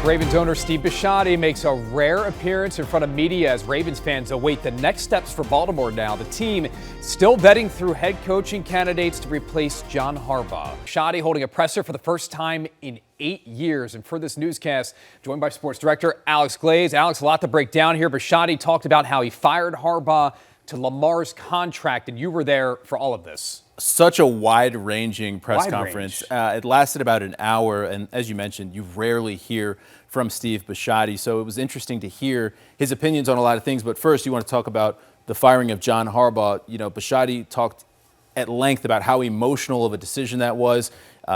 Ravens owner Steve Bisciotti makes a rare appearance in front of media as Ravens fans await the next steps for Baltimore now. The team still vetting through head coaching candidates to replace John Harbaugh. Bisciotti holding a presser for the first time in 8 years. And for this newscast, joined by sports director Alex Glaze. Alex, a lot to break down here. Bisciotti talked about how he fired Harbaugh to Lamar's contract, and you were there for all of this. Such a wide-ranging press conference. It lasted about an hour, and as you mentioned, you rarely hear from Steve Bisciotti, so it was interesting to hear his opinions on a lot of things. But first, you want to talk about the firing of John Harbaugh. You know, Bisciotti talked at length about how emotional of a decision that was.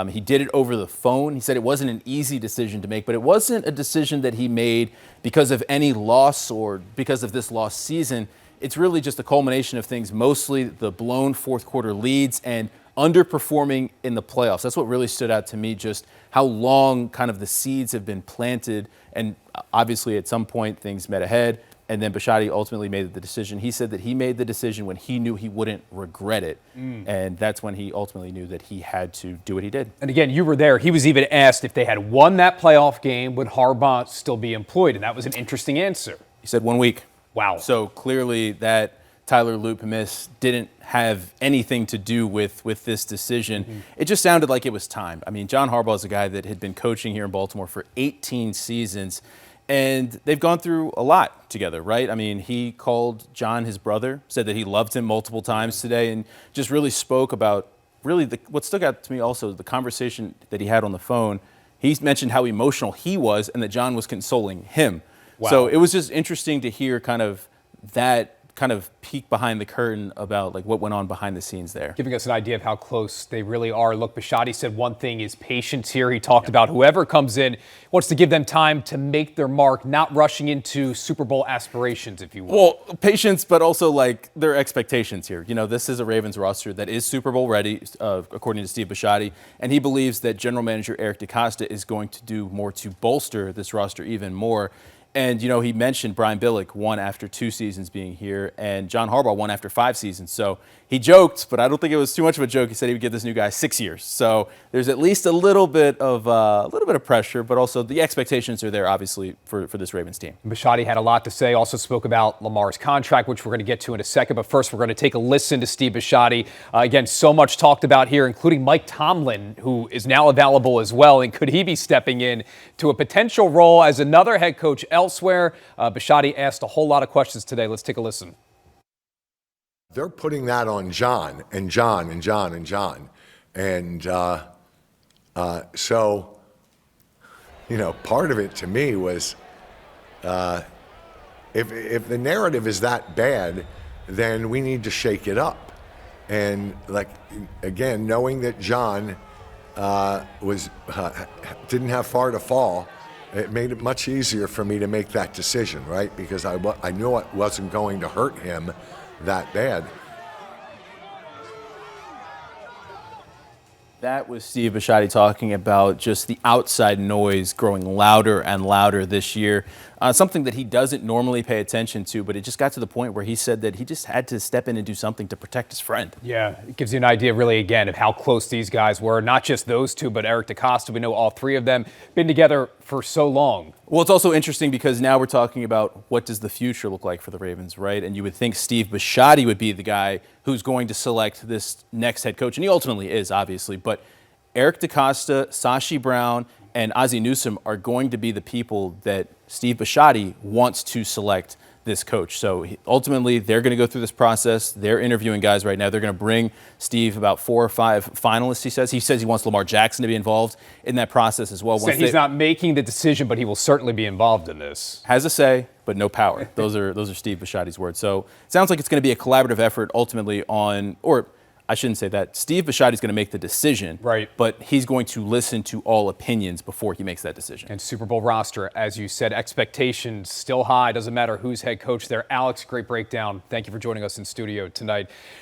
He did it over the phone. He said it wasn't an easy decision to make, but it wasn't a decision that he made because of any loss or because of this lost season. It's really just a culmination of things, mostly the blown fourth quarter leads and underperforming in the playoffs. That's what really stood out to me, just how long kind of the seeds have been planted. And obviously at some point things met ahead, and then Bisciotti ultimately made the decision. He said that he made the decision when he knew he wouldn't regret it. And that's when he ultimately knew that he had to do what he did. And again, you were there. He was even asked if they had won that playoff game, would Harbaugh still be employed? And that was an interesting answer. He said 1 week. Wow. So clearly that Tyler Loop miss didn't have anything to do with this decision. It just sounded like it was time. I mean, John Harbaugh is a guy that had been coaching here in Baltimore for 18 seasons, and they've gone through a lot together, right? I mean, he called John his brother, said that he loved him multiple times today, and just really spoke about what stuck out to me also, the conversation that he had on the phone. He mentioned how emotional he was and that John was consoling him. Wow. So it was just interesting to hear kind of that kind of peek behind the curtain about like what went on behind the scenes there. Giving us an idea of how close they really are. Look, Bisciotti said one thing is patience here. He talked about whoever comes in wants to give them time to make their mark, not rushing into Super Bowl aspirations, if you will. Well, patience, but also like their expectations here. You know, this is a Ravens roster that is Super Bowl ready, according to Steve Bisciotti, and he believes that general manager Eric DeCosta is going to do more to bolster this roster even more. And, you know, he mentioned Brian Billick won after 2 seasons being here, and John Harbaugh won after 5 seasons. So he joked, but I don't think it was too much of a joke. He said he would give this new guy 6 years. So there's at least a little bit of pressure, but also the expectations are there, obviously, for this Ravens team. Bisciotti had a lot to say, also spoke about Lamar's contract, which we're going to get to in a second. But first, we're going to take a listen to Steve Bisciotti. Again, so much talked about here, including Mike Tomlin, who is now available as well. And could he be stepping in to a potential role as another head coach elsewhere? Bisciotti asked a whole lot of questions today. Let's take a listen. They're putting that on John and John and John and John. And so, you know, part of it to me was if the narrative is that bad, then we need to shake it up. And, like, again, knowing that John didn't have far to fall, it made it much easier for me to make that decision, right? Because I knew it wasn't going to hurt him that bad. That was Steve Bisciotti talking about just the outside noise growing louder and louder this year. Something that he doesn't normally pay attention to, but it just got to the point where he said that he just had to step in and do something to protect his friend. Yeah, it gives you an idea really, again, of how close these guys were. Not just those two, but Eric DeCosta. We know all three of them been together for so long. Well, it's also interesting because now we're talking about what does the future look like for the Ravens, right? And you would think Steve Bisciotti would be the guy who's going to select this next head coach, and he ultimately is, obviously. But Eric DeCosta, Sashi Brown, and Ozzie Newsome are going to be the people that Steve Bisciotti wants to select this coach. So ultimately, they're going to go through this process. They're interviewing guys right now. They're going to bring Steve about 4 or 5 finalists, he says. He says he wants Lamar Jackson to be involved in that process as well. So he's not making the decision, but he will certainly be involved in this. Has a say, but no power. Those are Steve Bisciotti's words. So it sounds like it's going to be a collaborative effort ultimately on, or I shouldn't say that. Steve Bisciotti is going to make the decision, right? But he's going to listen to all opinions before he makes that decision. And Super Bowl roster, as you said, expectations still high. Doesn't matter who's head coach there. Alex, great breakdown. Thank you for joining us in studio tonight.